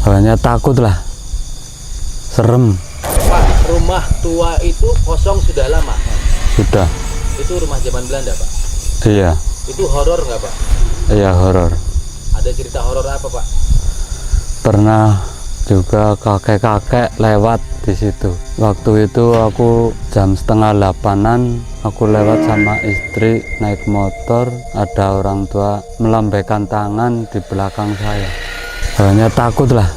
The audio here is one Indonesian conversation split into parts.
Hanya takut lah, serem. Pak, rumah tua itu kosong sudah lama? Sudah. Itu rumah zaman Belanda, Pak? Iya. Itu horor nggak, Pak? Iya, horor. Ada cerita horor apa, Pak? Pernah juga kakek-kakek lewat di situ. Waktu itu aku jam 7:30-an, aku lewat sama istri naik motor, ada orang tua melambaikan tangan di belakang saya. Hanya takut lah.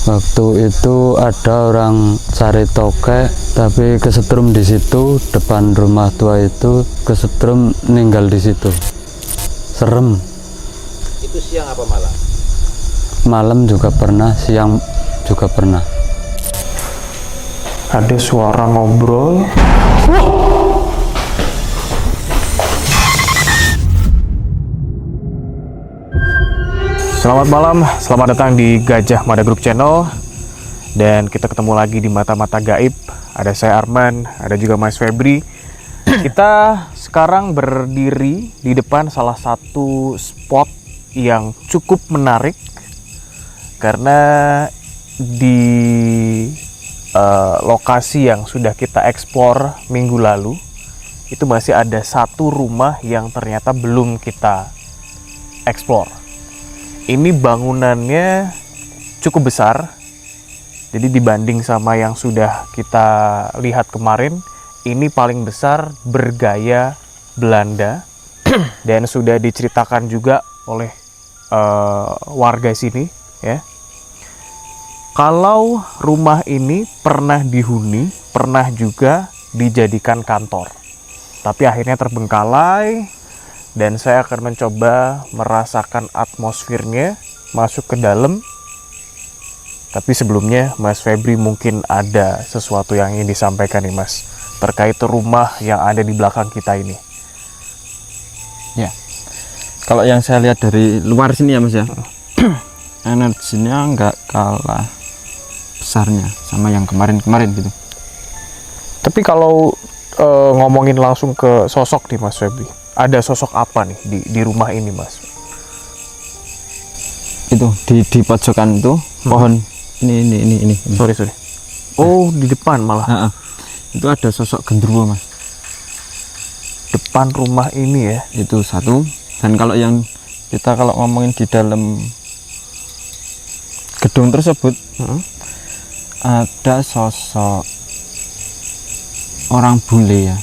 Waktu itu ada orang cari tokek, tapi kesetrum di situ depan rumah tua itu, kesetrum meninggal di situ. Serem. Itu siang apa malam? Malam juga pernah, siang juga pernah. Ada suara ngobrol. Selamat malam, selamat datang di Gajah Mada Group Channel. Dan kita ketemu lagi di Mata-Mata Gaib. Ada saya Arman, ada juga Mas Febri. Kita sekarang berdiri di depan salah satu spot yang cukup menarik, karena di lokasi yang sudah kita eksplor minggu lalu itu masih ada satu rumah yang ternyata belum kita eksplor. Ini bangunannya cukup besar, jadi dibanding sama yang sudah kita lihat kemarin, ini paling besar, bergaya Belanda. Dan sudah diceritakan juga oleh warga sini, ya, kalau rumah ini pernah dihuni, pernah juga dijadikan kantor, tapi akhirnya terbengkalai. Dan saya akan mencoba merasakan atmosfernya, masuk ke dalam. Tapi sebelumnya Mas Febri mungkin ada sesuatu yang ingin disampaikan nih, Mas, terkait rumah yang ada di belakang kita ini. Ya, kalau yang saya lihat dari luar sini ya Mas ya, energinya nggak kalah besarnya sama yang kemarin-kemarin gitu. Tapi kalau ngomongin langsung ke sosok nih Mas Febri, ada sosok apa nih di rumah ini, Mas? Itu di pojokan itu pohon ini. Sorry. Oh, di depan malah. Itu ada sosok genderuwo, Mas. Depan rumah ini ya. Itu satu. Dan kalau yang kita ngomongin di dalam gedung tersebut, ada sosok orang bule ya.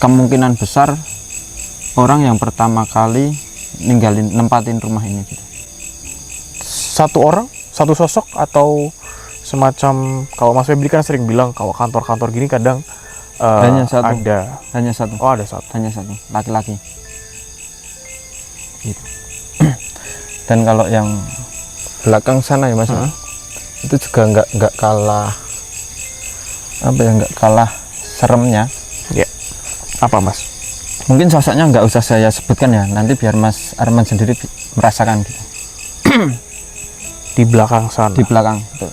Kemungkinan besar orang yang pertama kali nempatin rumah ini gitu. Satu orang, satu sosok, atau semacam, kalau Mas Febri kan sering bilang kalau kantor-kantor gini kadang hanya satu. hanya satu. Oh, ada satu. Hanya satu, laki-laki. Gitu. Dan kalau yang belakang sana ya Mas, itu juga nggak kalah nggak kalah seremnya. Ya. Apa, Mas? Mungkin sosoknya nggak usah saya sebutkan ya, nanti biar Mas Arman sendiri merasakan gitu. Di belakang sana. Di belakang. Betul.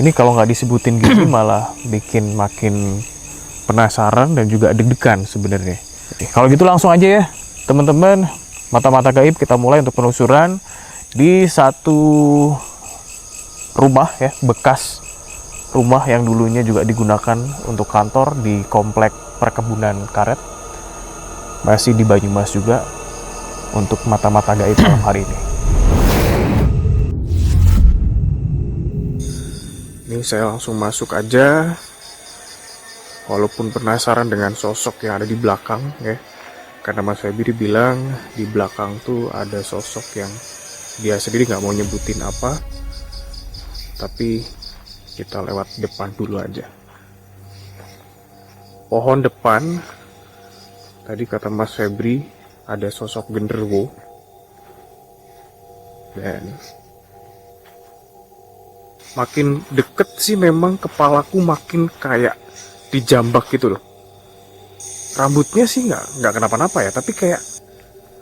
Ini kalau nggak disebutin gini malah bikin makin penasaran dan juga deg-degan sebenarnya. Kalau gitu langsung aja ya, teman-teman. Mata-mata gaib, kita mulai untuk penelusuran di satu rumah ya, bekas rumah yang dulunya juga digunakan untuk kantor di komplek perkebunan karet. Masih di Banyumas juga untuk mata-mata gaib malam hari ini. Ini saya langsung masuk aja, walaupun penasaran dengan sosok yang ada di belakang ya, karena Mas Febri bilang di belakang tuh ada sosok yang dia sendiri nggak mau nyebutin apa, tapi kita lewat depan dulu aja. Pohon depan, tadi kata Mas Febri ada sosok genderuwo, dan makin deket sih memang kepalaku makin kayak dijambak gitu loh. Rambutnya sih nggak kenapa-napa ya, tapi kayak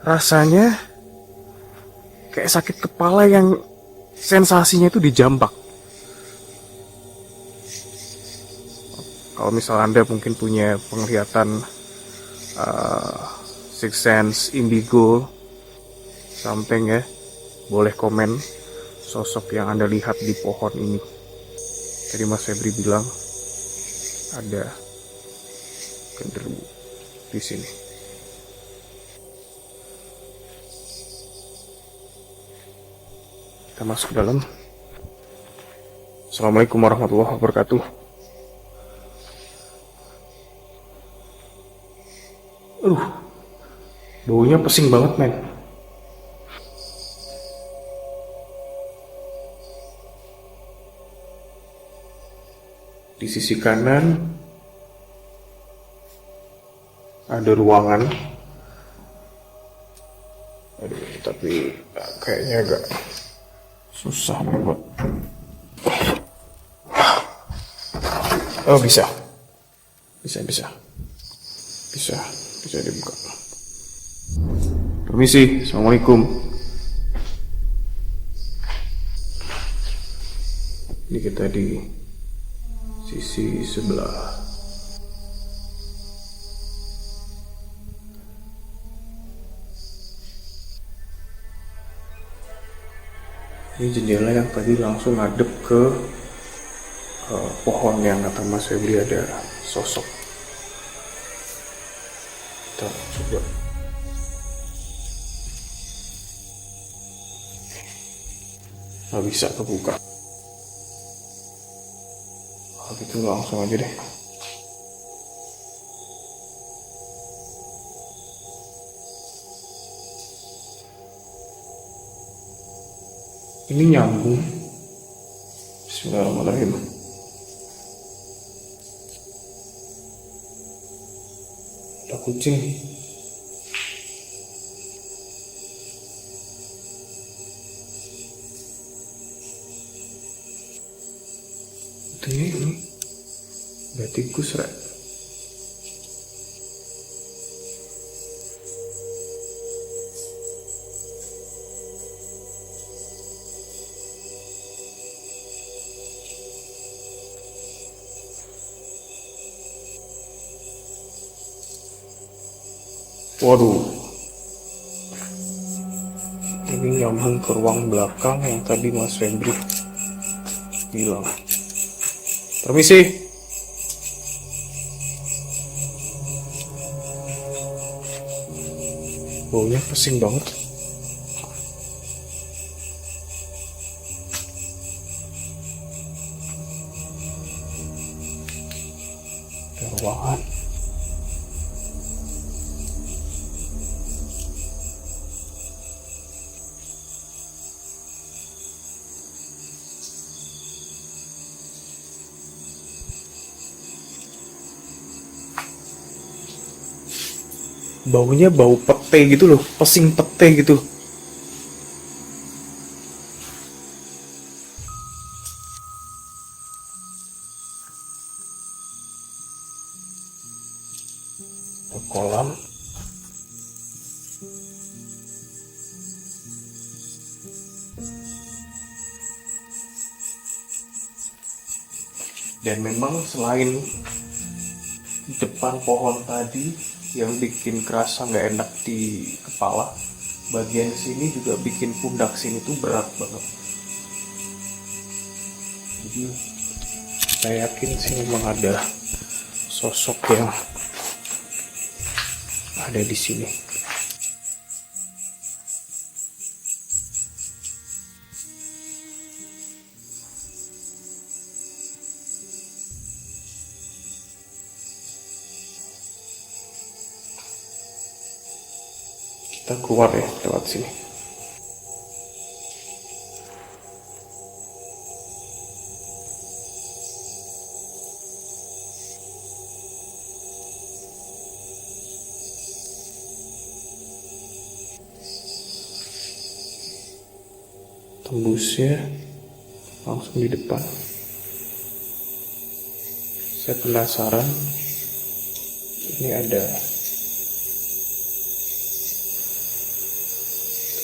rasanya kayak sakit kepala yang sensasinya itu dijambak. Kalau misalnya Anda mungkin punya penglihatan sixth sense, indigo, something ya, boleh komen sosok yang Anda lihat di pohon ini. Tadi Mas Febri bilang ada genderuwo di sini. Kita masuk ke dalam. Assalamualaikum warahmatullahi wabarakatuh. Baunya pesing banget, men. Di sisi kanan ada ruangan. Aduh, tapi kayaknya agak susah nih buat. Oh, bisa dibuka. Permisi, assalamualaikum. Ini kita di sisi sebelah. Ini jendela yang tadi langsung ngadep ke pohon yang kata Mas Febri ada sosok. Kita coba. Nggak bisa kebuka. Gitu langsung aja deh. Ini nyambung. Bismillahirrahmanirrahim. Ada kucing. Ini ada tikus, Rek. Waduh, ini nyambung ke ruang belakang yang tadi Mas Febri bilang. Permisi. Baunya pesing banget. Ada ruangan. Baunya bau pete gitu loh, pesing pete gitu. Ada kolam. Dan memang selain depan pohon tadi yang bikin kerasa nggak enak di kepala, bagian sini juga bikin pundak sini tuh berat banget. Jadi saya yakin sih memang ada sosok yang ada di sini. Kita keluar ya lewat sini. Tembusnya langsung di depan. Saya penasaran, ini ada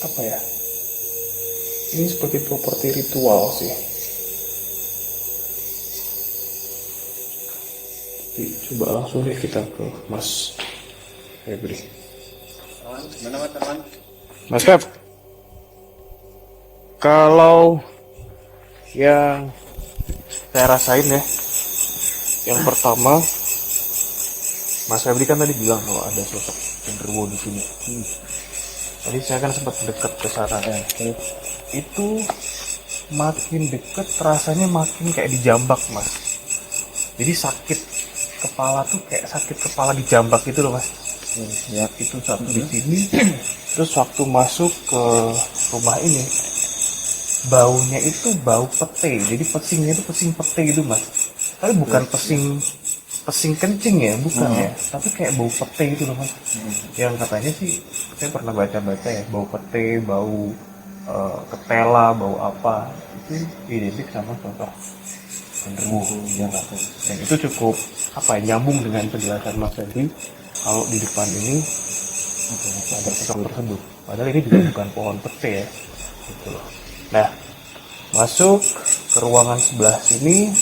apa ya? Ini seperti properti ritual sih. Tapi coba langsung deh kita ke Mas Febri. Gimana, teman? Mas Feb, kalau yang saya rasain ya. Yang pertama, Mas Febri kan tadi bilang kalau ada sosok genderuwo di sini. Tadi saya kan sempat dekat ke sana ya. Itu makin deket rasanya makin kayak dijambak, Mas. Jadi sakit kepala tuh kayak sakit kepala dijambak gitu loh, Mas. Ya, itu satu di sini. Terus waktu masuk ke rumah ini, baunya itu bau pete. Jadi pesingnya itu pesing pete gitu, Mas. Tapi bukan pesing kencing ya, bukan ya. Tapi kayak bau pete gitu loh, Mas. Yang katanya sih, saya pernah baca-baca ya, bau pete, bau ketela, bau apa, itu identik sama sosok genderuwo yang katanya. Dan itu cukup nyambung dengan penjelasan Mas Febri kalau di depan ini ada sosok tersebut. Padahal ini juga bukan pohon pete ya, gitu loh. Nah, masuk ke ruangan sebelah sini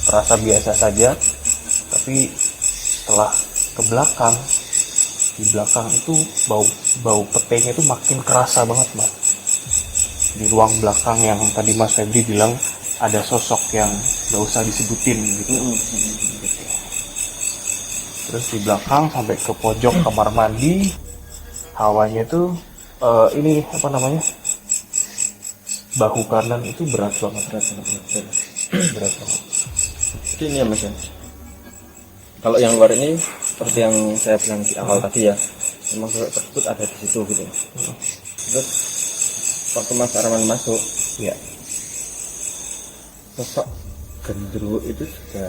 terasa biasa saja, tapi setelah ke belakang, di belakang itu bau petenya itu makin kerasa banget, Mas. Di ruang belakang yang tadi Mas Febri bilang ada sosok yang gak usah disebutin gitu. Terus di belakang sampai ke pojok kamar mandi, hawanya tuh ini apa namanya, bahu kanan itu berat banget. Jadi ini ya Mas ya. Kalau yang luar ini seperti yang saya bilang di awal tadi ya, memang sosok tersebut ada di situ gitu. Terus waktu Mas Arman masuk, Ya, sosok genderuwo itu juga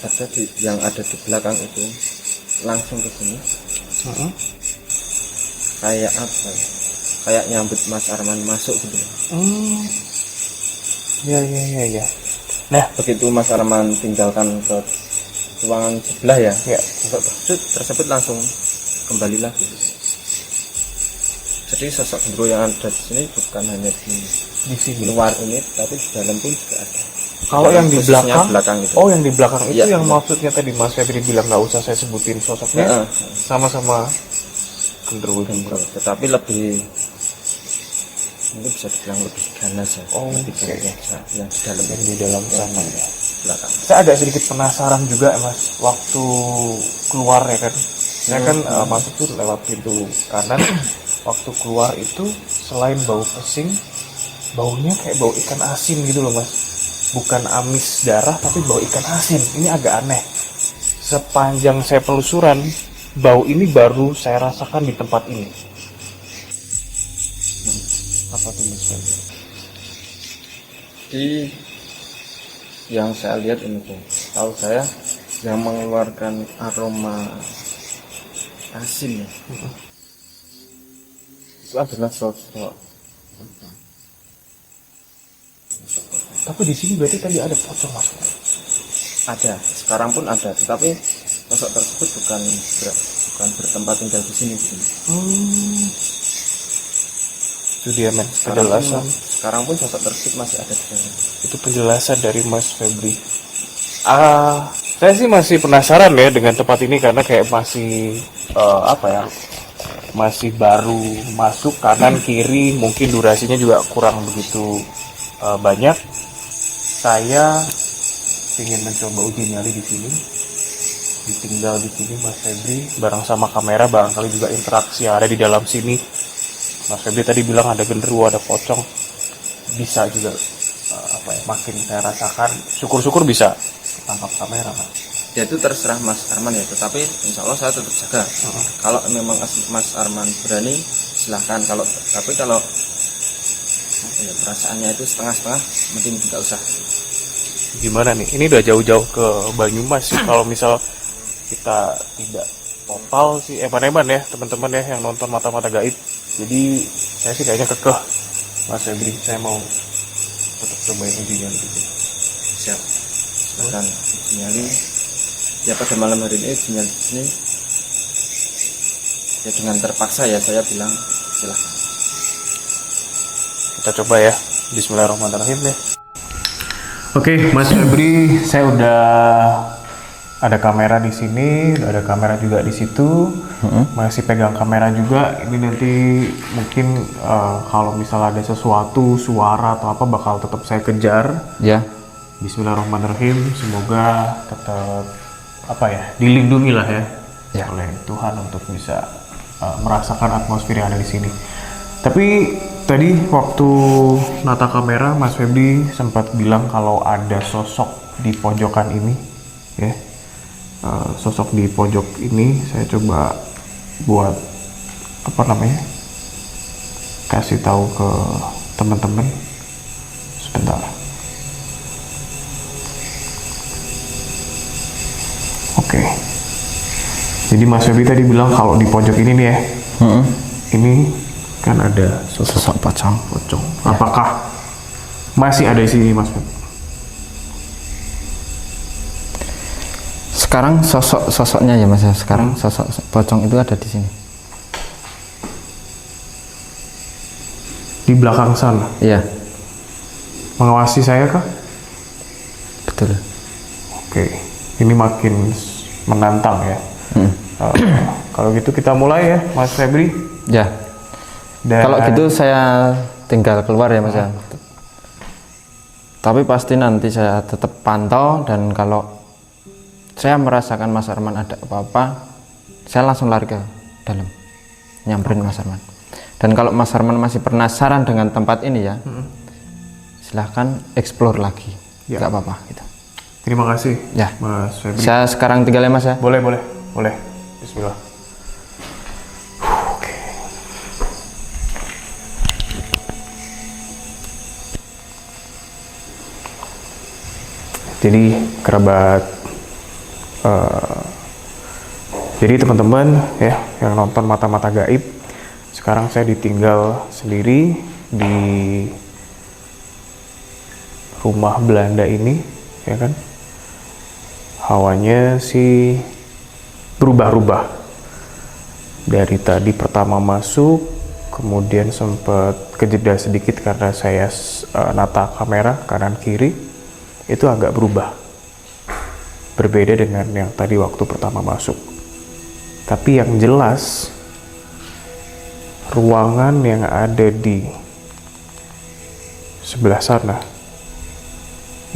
ada yang ada di belakang itu langsung ke sini. Kayak apa ya? Kayak nyambut Mas Arman masuk gitu. Ya. Nah, Begitu Mas Arman tinggalkan ke ruangan sebelah ya, sosok tersebut langsung kembali lagi. Jadi sosok genderuwo yang ada di sini bukan hanya di sini. luar ini, tapi di dalam pun juga ada. Kalau yang di Khususnya belakang, itu. oh yang di belakang itu Iya, yang benar. maksudnya tadi Mas Febri bilang nggak usah saya sebutin sosoknya, sama-sama genderuwo juga. Tetapi lebih mungkin bisa dibilang lebih ganas ya. Oh, lebih oke. yang di dalam Yang di dalam sana ya. belakang. Saya agak sedikit penasaran juga, Mas, waktu keluar ya kan. Saya kan masuk tuh lewat pintu kanan. Waktu keluar itu selain bau pesing, baunya kayak bau ikan asin gitu loh, Mas. Bukan amis darah tapi bau ikan asin. Ini agak aneh. Sepanjang saya penelusuran, bau ini baru saya rasakan di tempat ini. Apa tuh, Mas Febri? Di yang saya lihat ini tuh, tahu saya yang mengeluarkan aroma asin ya. Itu adalah sosok. Tapi di sini berarti tadi ada pocong, Mas. Ada, sekarang pun ada, tetapi sosok tersebut bukan bertempat tinggal di sini. Itu dia, men. Penjelasan. Sekarang pun sosok tersebut masih ada di sana. Itu penjelasan dari Mas Febri. Saya sih masih penasaran ya dengan tempat ini karena kayak masih masih baru masuk, kanan kiri mungkin durasinya juga kurang begitu banyak. Saya ingin mencoba uji nyali di sini, ditinggal di sini Mas Febri bareng sama kamera, barangkali juga interaksi yang ada di dalam sini. Mas Febri tadi bilang ada genderuwo, ada pocong, bisa juga makin saya rasakan, syukur-syukur bisa tangkap kamera, kan. Ya itu terserah Mas Arman ya, tetapi insya Allah saya tetap jaga. Kalau memang Mas Arman berani silahkan, tapi kalau perasaannya itu setengah-setengah, mungkin tidak usah. Gimana nih, ini udah jauh-jauh ke Banyumas sih. Kalau misal kita tidak total sih, eman-eman ya teman-teman ya yang nonton Mata-Mata Gaib. Jadi saya sih kayaknya kekeh, Mas Febri, saya mau tetap cobain ujinya gitu. Siap, silahkan nyali. Ya pada malam hari ini sinyal di sini ya dengan terpaksa ya saya bilang silahkan. Kita coba ya. Bismillahirrahmanirrahim deh. Oke, Mas Febri, saya udah ada kamera di sini, ada kamera juga di situ, masih pegang kamera juga. Ini nanti mungkin kalau misalnya ada sesuatu, suara atau apa bakal tetap saya kejar. Ya. Bismillahirrahmanirrahim. Semoga tetap dilindungi lah ya oleh Tuhan untuk bisa merasakan atmosfer yang ada di sini. Tapi tadi waktu nata kamera, Mas Febri sempat bilang kalau ada sosok di pojokan ini, ya. Sosok di pojok ini saya coba buat kasih tahu ke teman-teman. Sebentar. Oke. Jadi Mas Febri tadi bilang kalau di pojok ini nih ya, ini kan ada Sosok pocong. Ya. Apakah masih ada di sini, Mas Febri? Sekarang sosoknya ya Mas. Sekarang sosok pocong itu ada di sini. Di belakang sana. Iya, Mengawasi saya kah? betul. Oke. Ini makin menantang ya. Kalau gitu kita mulai ya, Mas Febri. Ya. Dan Kalau gitu saya tinggal keluar ya Mas ya. Tapi pasti nanti saya tetap pantau, dan kalau saya merasakan Mas Arman ada apa-apa, saya langsung lari ke dalam, nyamperin Mas Arman. Dan kalau Mas Arman masih penasaran dengan tempat ini ya, silahkan explore lagi, Ya. nggak apa-apa gitu. terima kasih, Ya. Mas Febri. Saya sekarang tinggal ya Mas ya. Boleh. Bismillah. Oke. Jadi kerabat, jadi teman-teman ya yang nonton Mata-Mata Gaib, sekarang saya ditinggal sendiri di rumah Belanda ini, ya kan? Hawanya sih berubah-ubah. Dari tadi pertama masuk, kemudian sempat kejeda sedikit karena saya nata kamera kanan kiri, itu agak berubah. Berbeda dengan yang tadi waktu pertama masuk. Tapi yang jelas, ruangan yang ada di sebelah sana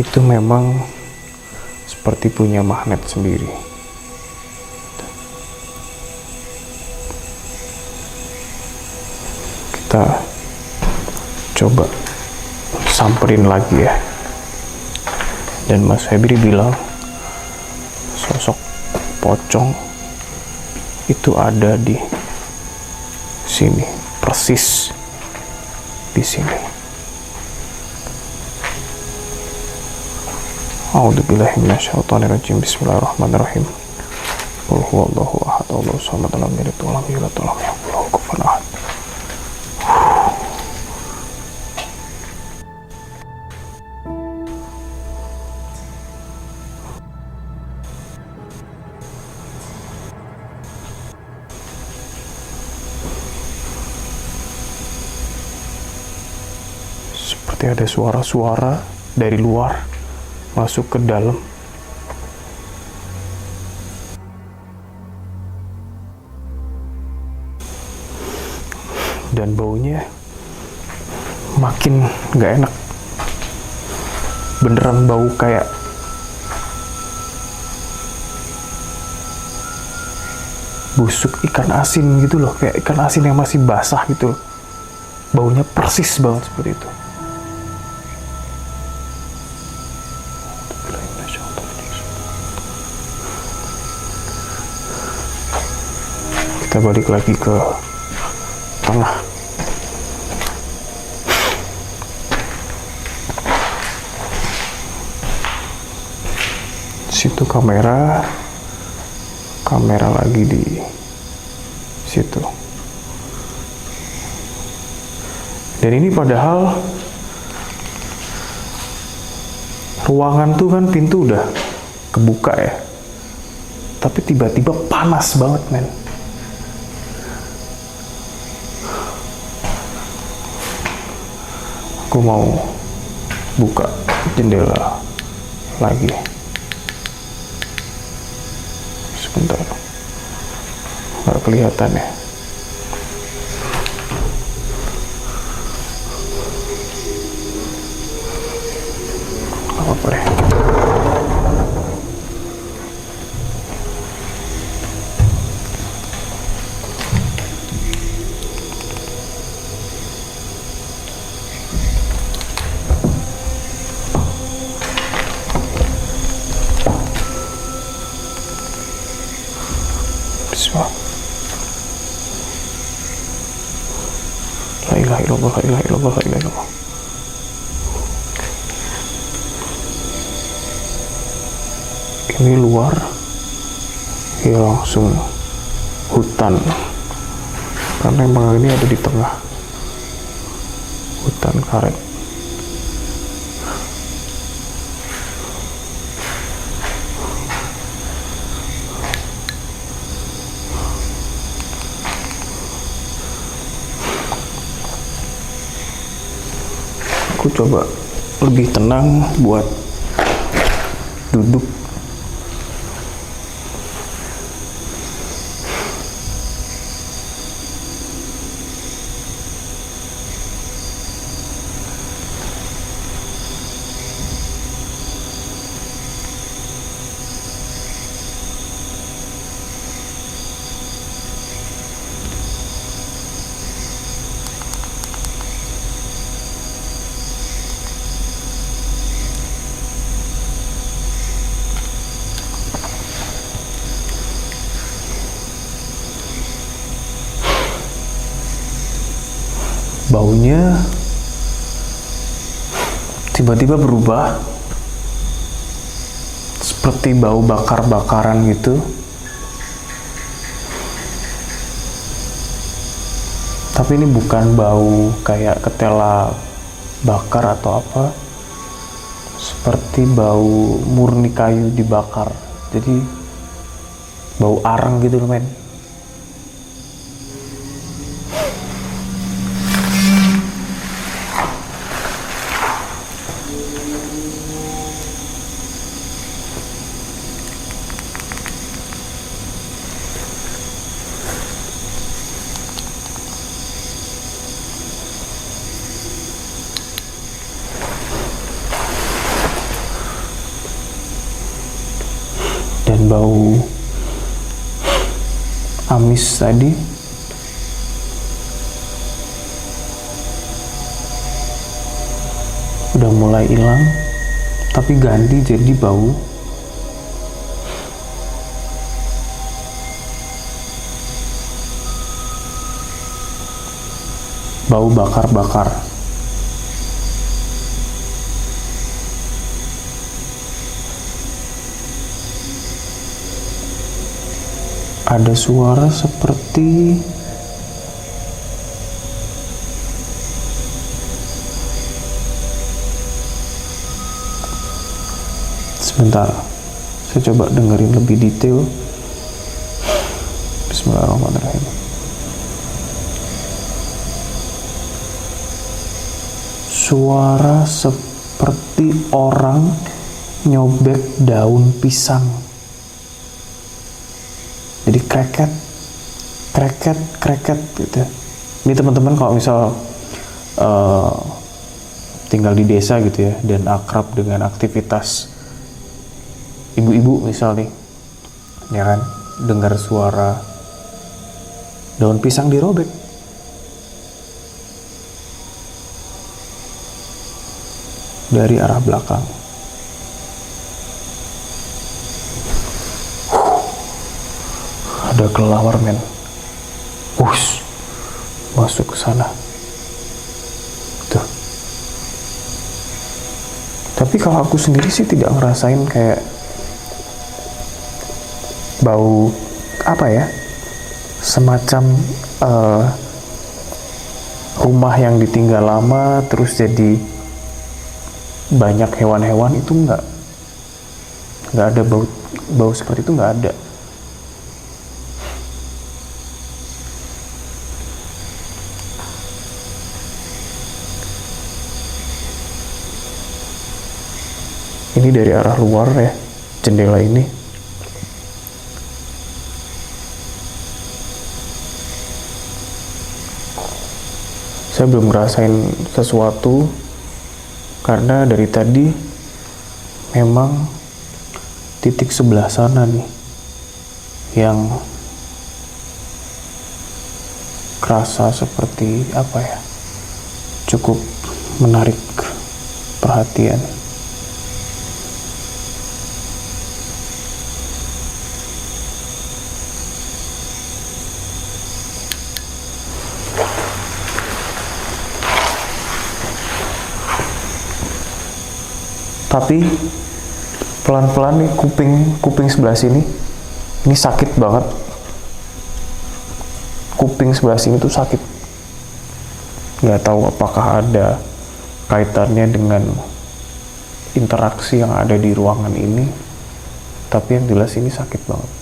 itu memang seperti punya magnet sendiri. Kita coba samperin lagi ya. Dan Mas Febri bilang sosok pocong itu ada di sini, persis di sini. A'udzubillahi minasyaitonirrajim. Bismillahirrahmanirrahim. Qul huwallahu ahad, Allahus samad, lam yalid wa lam yulad wa lam yakul lahu kufuwan ahad. Seperti ada suara-suara dari luar masuk ke dalam. Dan baunya makin gak enak. Beneran bau kayak busuk ikan asin gitu loh, kayak ikan asin yang masih basah gitu loh. Baunya persis banget seperti itu. Kita balik lagi ke tengah. Situ kamera lagi di situ. Dan ini padahal ruangan tuh kan pintu udah kebuka ya, tapi tiba-tiba panas banget men. Aku mau buka jendela lagi. Sebentar, nggak kelihatan ya. Apa deh. Bismillah. La ilaha illallah, la ilaha illallah, la ilaha illallah. Ini luar ya langsung hutan, karena emang ini ada di tengah hutan karet. Aku coba lebih tenang buat duduk. Baunya tiba-tiba berubah seperti bau bakar-bakaran gitu. Tapi ini bukan bau kayak ketela bakar atau apa, seperti bau murni kayu dibakar. Jadi bau arang gitu loh men. Dan bau amis tadi udah mulai hilang, tapi ganti jadi bau bakar-bakar. Ada suara seperti sebentar, saya coba dengerin lebih detail. Bismillahirrahmanirrahim. Suara seperti orang nyobek daun pisang. Jadi kreket gitu. Ini teman-teman kalau misal tinggal di desa gitu ya, dan akrab dengan aktivitas ibu-ibu misal nih, ya kan, dengar suara daun pisang dirobek. Dari arah belakang. Ada kelelawar men, masuk ke sana. Tuh. Tapi kalau aku sendiri sih tidak ngerasain kayak bau apa ya, semacam rumah yang ditinggal lama terus jadi banyak hewan-hewan, itu nggak ada bau seperti itu, nggak ada. Ini dari arah luar ya, jendela ini. saya belum ngerasain sesuatu karena dari tadi memang titik sebelah sana nih yang kerasa seperti apa ya, cukup menarik perhatian. Tapi pelan-pelan nih kuping sebelah sini ini sakit banget. Kuping sebelah sini tuh sakit. Nggak tahu apakah ada kaitannya dengan interaksi yang ada di ruangan ini, tapi yang jelas ini sakit banget.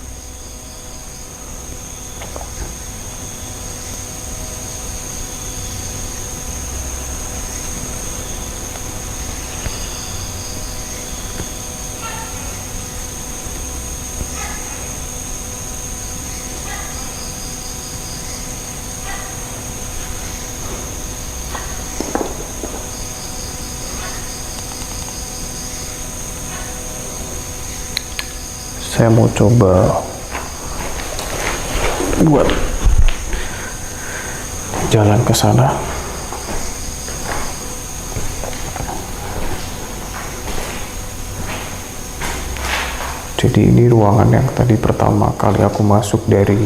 Saya mau coba buat jalan ke sana. Jadi ini ruangan yang tadi pertama kali aku masuk dari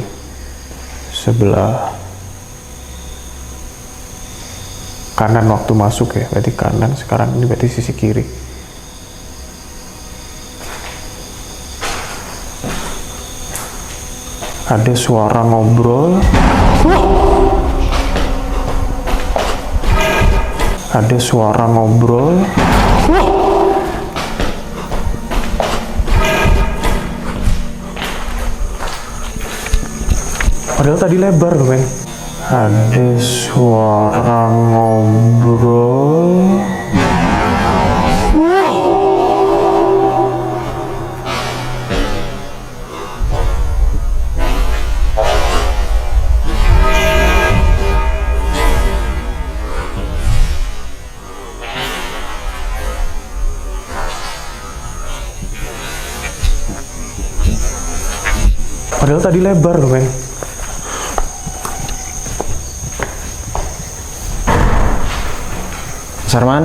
sebelah kanan waktu masuk ya, berarti kanan. Sekarang ini berarti sisi kiri. Ada suara ngobrol. Ada suara ngobrol. Padahal tadi lebar loh, men. Ada suara ngobrol. Padahal tadi lebar loh, men. Mas Arman.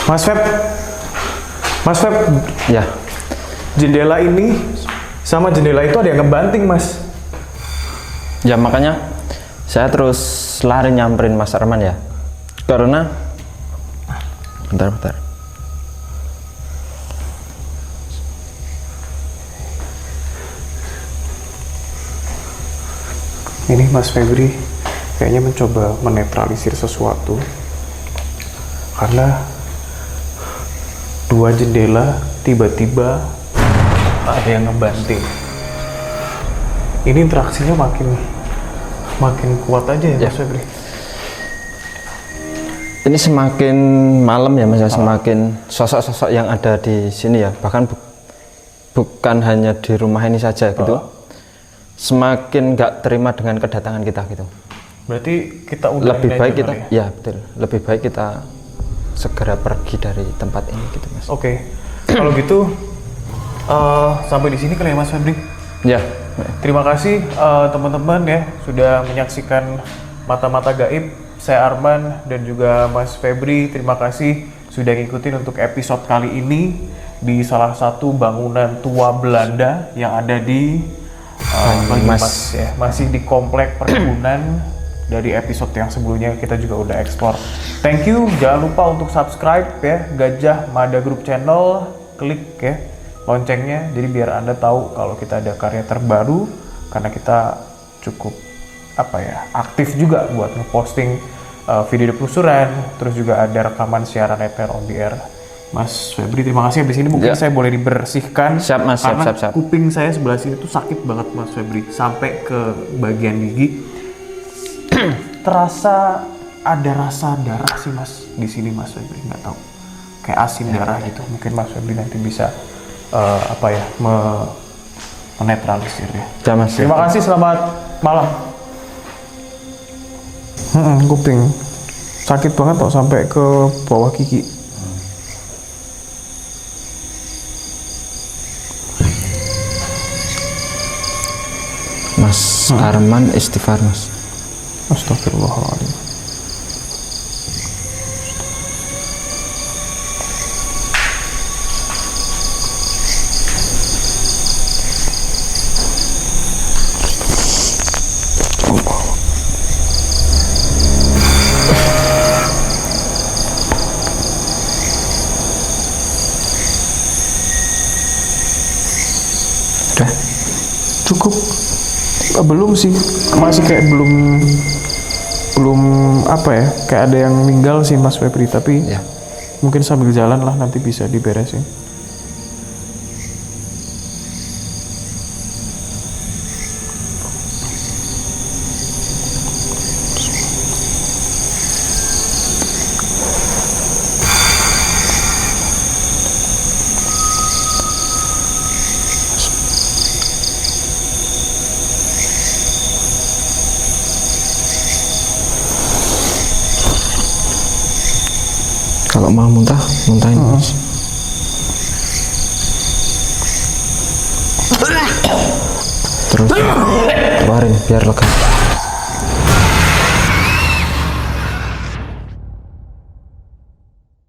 Mas Feb. Mas Feb. Ya. Jendela ini sama jendela itu ada yang ngebanting, Mas. Ya makanya saya terus lari nyamperin Mas Arman ya. Karena bentar. Ini Mas Febri kayaknya mencoba menetralisir sesuatu karena dua jendela tiba-tiba ada yang ngebanting. Ini interaksinya makin kuat aja ya, Mas Febri. Ini semakin malam ya Mas, semakin sosok-sosok yang ada di sini ya, bahkan bukan hanya di rumah ini saja gitu. Semakin nggak terima dengan kedatangan kita gitu. Berarti kita udah lebih baik kita ya betul, lebih baik kita segera pergi dari tempat ini gitu Mas. Oke. Kalau gitu sampai di sini kali ya Mas Febri. Ya. Terima kasih teman-teman ya sudah menyaksikan Mata-Mata Gaib. Saya Arman dan juga Mas Febri. Terima kasih sudah ngikutin untuk episode kali ini di salah satu bangunan tua Belanda yang ada di Banyumas ya, masih di komplek perkebunan. Dari episode yang sebelumnya kita juga udah eksplor. Thank you, jangan lupa untuk subscribe ya Gajah Mada Group Channel, klik ya loncengnya jadi biar Anda tahu kalau kita ada karya terbaru, karena kita cukup aktif juga buat ngeposting video penelusuran, terus juga ada rekaman siaran ETR on the air. Mas Febri, terima kasih. Habis ini mungkin saya boleh dibersihkan. Siap Mas, siap. Kuping saya sebelah sini tuh sakit banget Mas Febri, sampai ke bagian gigi. Terasa ada rasa darah sih Mas di sini Mas Febri, nggak tahu. Kayak asin darah gitu. Mungkin Mas Febri nanti bisa menetralisir ya. Ya Mas. Terima kasih, selamat malam. Kuping sakit banget kok sampai ke bawah gigi. Mas Arman istighfar Mas. Astagfirullahaladzim. Udah. Cukup. Belum sih, masih kayak belum apa ya, kayak ada yang meninggal sih Mas Febri, tapi Ya. mungkin sambil jalan lah nanti bisa diberesin. Kalau mau muntah, muntahin Mas. Terus keluarin biar lega.